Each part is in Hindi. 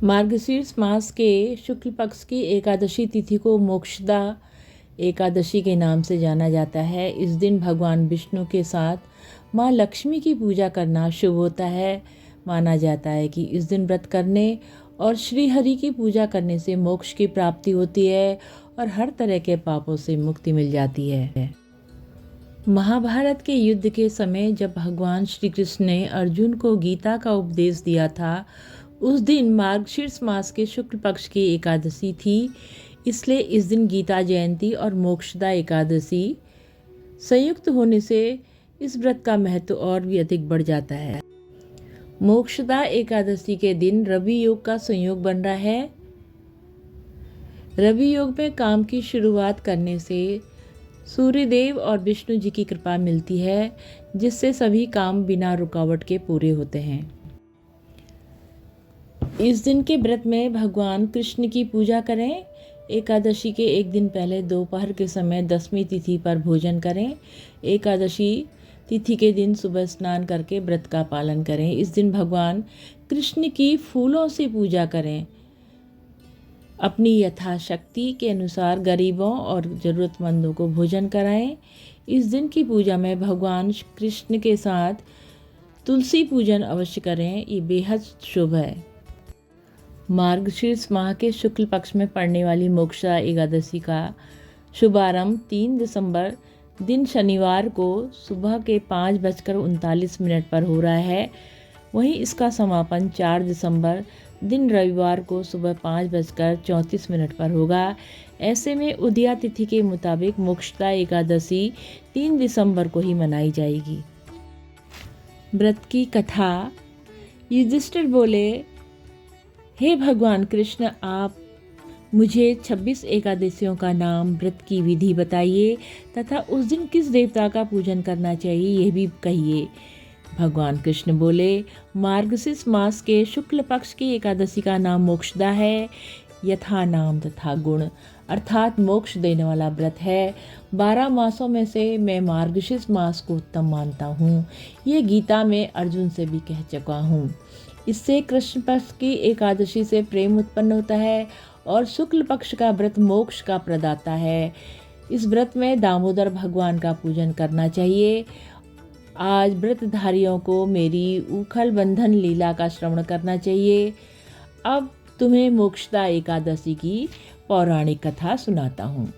मार्गशीर्ष मास के शुक्ल पक्ष की एकादशी तिथि को मोक्षदा एकादशी के नाम से जाना जाता है। इस दिन भगवान विष्णु के साथ माँ लक्ष्मी की पूजा करना शुभ होता है। माना जाता है कि इस दिन व्रत करने और श्री हरि की पूजा करने से मोक्ष की प्राप्ति होती है और हर तरह के पापों से मुक्ति मिल जाती है। महाभारत के युद्ध के समय जब भगवान श्री कृष्ण ने अर्जुन को गीता का उपदेश दिया था, उस दिन मार्गशीर्ष मास के शुक्ल पक्ष की एकादशी थी। इसलिए इस दिन गीता जयंती और मोक्षदा एकादशी संयुक्त होने से इस व्रत का महत्व और भी अधिक बढ़ जाता है। मोक्षदा एकादशी के दिन रवि योग का संयोग बन रहा है। रवि योग में काम की शुरुआत करने से सूर्यदेव और विष्णु जी की कृपा मिलती है, जिससे सभी काम बिना रुकावट के पूरे होते हैं। इस दिन के व्रत में भगवान कृष्ण की पूजा करें। एकादशी के एक दिन पहले दोपहर के समय 10वीं तिथि पर भोजन करें। एकादशी तिथि के दिन सुबह स्नान करके व्रत का पालन करें। इस दिन भगवान कृष्ण की फूलों से पूजा करें। अपनी यथाशक्ति के अनुसार गरीबों और ज़रूरतमंदों को भोजन कराएं। इस दिन की पूजा में भगवान कृष्ण के साथ तुलसी पूजन अवश्य करें। ये बेहद शुभ है। मार्गशीर्ष माह के शुक्ल पक्ष में पड़ने वाली मोक्षदा एकादशी का शुभारंभ 3 दिसंबर दिन शनिवार को सुबह के 5:39 पर हो रहा है। वहीं इसका समापन 4 दिसंबर दिन रविवार को सुबह 5:34 पर होगा। ऐसे में उदया तिथि के मुताबिक मोक्षदा एकादशी 3 दिसंबर को ही मनाई जाएगी। व्रत की कथा। युधिष्ठिर बोले, हे भगवान कृष्ण, आप मुझे 26 एकादशियों का नाम, व्रत की विधि बताइए तथा उस दिन किस देवता का पूजन करना चाहिए यह भी कहिए। भगवान कृष्ण बोले, मार्गशीर्ष मास के शुक्ल पक्ष की एकादशी का नाम मोक्षदा है। यथा नाम तथा गुण अर्थात मोक्ष देने वाला व्रत है। 12 मासों में से मैं मार्गशीर्ष मास को उत्तम मानता हूँ। ये गीता में अर्जुन से भी कह चुका हूँ। इससे कृष्ण पक्ष की एकादशी से प्रेम उत्पन्न होता है और शुक्ल पक्ष का व्रत मोक्ष का प्रदाता है। इस व्रत में दामोदर भगवान का पूजन करना चाहिए। आज व्रतधारियों को मेरी उखल बंधन लीला का श्रवण करना चाहिए। अब तुम्हें मोक्षदा एकादशी की पौराणिक कथा सुनाता हूँ।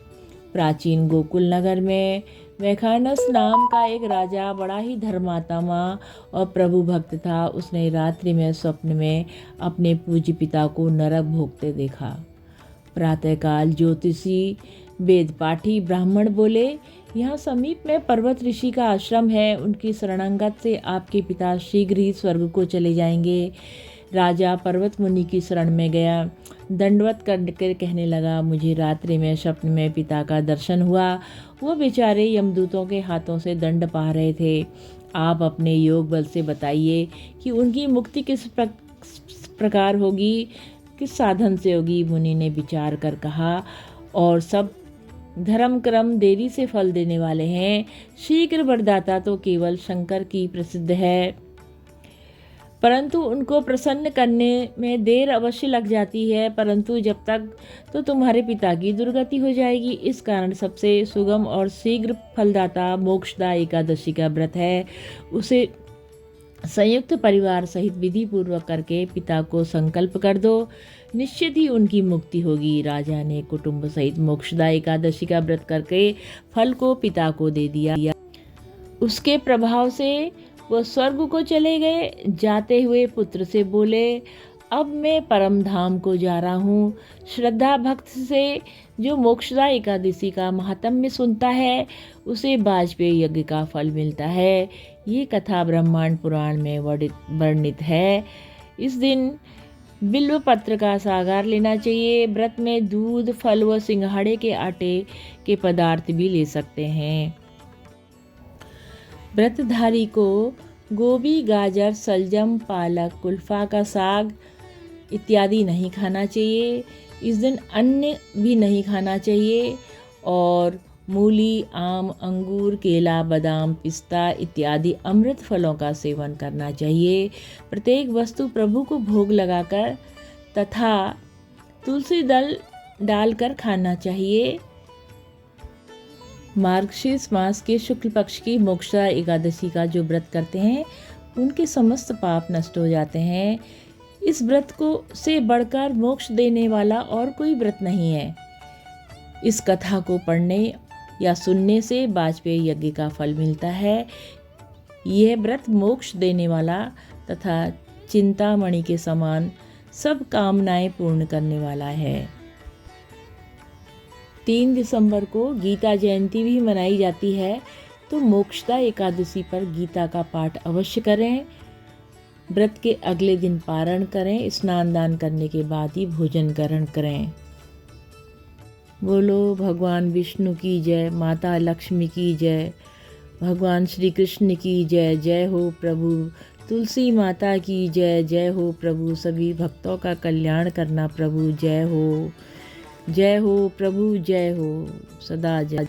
प्राचीन गोकुल नगर में वैखानस नाम का एक राजा बड़ा ही धर्मात्मा और प्रभु भक्त था। उसने रात्रि में स्वप्न में अपने पूज्य पिता को नरक भोगते देखा। प्रातःकाल ज्योतिषी वेद पाठी ब्राह्मण बोले, यहाँ समीप में पर्वत ऋषि का आश्रम है। उनकी शरणागत से आपके पिता शीघ्र ही स्वर्ग को चले जाएंगे। राजा पर्वत मुनि की शरण में गया। दंडवत करके कहने लगा, मुझे रात्रि में स्वप्न में पिता का दर्शन हुआ। वो बेचारे यमदूतों के हाथों से दंड पा रहे थे। आप अपने योग बल से बताइए कि उनकी मुक्ति किस प्रकार होगी, किस साधन से होगी। मुनि ने विचार कर कहा, और सब धर्म क्रम देरी से फल देने वाले हैं। शीघ्र वरदाता तो केवल शंकर की प्रसिद्ध है, परंतु उनको प्रसन्न करने में देर अवश्य लग जाती है। परंतु जब तक तो तुम्हारे पिता की दुर्गति हो जाएगी। इस कारण सबसे सुगम और शीघ्र फलदाता मोक्षदा एकादशी का व्रत है। उसे संयुक्त परिवार सहित विधि पूर्वक करके पिता को संकल्प कर दो, निश्चित ही उनकी मुक्ति होगी। राजा ने कुटुंब सहित मोक्षदा एकादशी का व्रत करके फल को पिता को दे दिया। उसके प्रभाव से वो स्वर्ग को चले गए। जाते हुए पुत्र से बोले, अब मैं परम धाम को जा रहा हूँ। श्रद्धा भक्त से जो मोक्षदा एकादशी का महात्म्य सुनता है, उसे वाजपेयी यज्ञ का फल मिलता है। ये कथा ब्रह्मांड पुराण में वर्णित है। इस दिन बिल्व पत्र का सागार लेना चाहिए। व्रत में दूध, फल व सिंघाड़े के आटे के पदार्थ भी ले सकते हैं। व्रतधारी को गोभी, गाजर, सलजम, पालक, कुल्फा का साग इत्यादि नहीं खाना चाहिए। इस दिन अन्न भी नहीं खाना चाहिए और मूली, आम, अंगूर, केला, बादाम, पिस्ता इत्यादि अमृत फलों का सेवन करना चाहिए। प्रत्येक वस्तु प्रभु को भोग लगाकर तथा तुलसी दल डालकर खाना चाहिए। मार्गशीर्ष मास के शुक्ल पक्ष की मोक्षा एकादशी का जो व्रत करते हैं उनके समस्त पाप नष्ट हो जाते हैं। इस व्रत को से बढ़कर मोक्ष देने वाला और कोई व्रत नहीं है। इस कथा को पढ़ने या सुनने से वाजपेयी यज्ञ का फल मिलता है। यह व्रत मोक्ष देने वाला तथा चिंतामणि के समान सब कामनाएं पूर्ण करने वाला है। 3 दिसंबर को गीता जयंती भी मनाई जाती है, तो मोक्षदा एकादशी पर गीता का पाठ अवश्य करें। व्रत के अगले दिन पारण करें। स्नान दान करने के बाद ही भोजन ग्रहण करें। बोलो भगवान विष्णु की जय, माता लक्ष्मी की जय, भगवान श्री कृष्ण की जय। जय हो प्रभु तुलसी माता की जय। जय हो प्रभु सभी भक्तों का कल्याण करना प्रभु। जय हो प्रभु, जय हो सदा जय।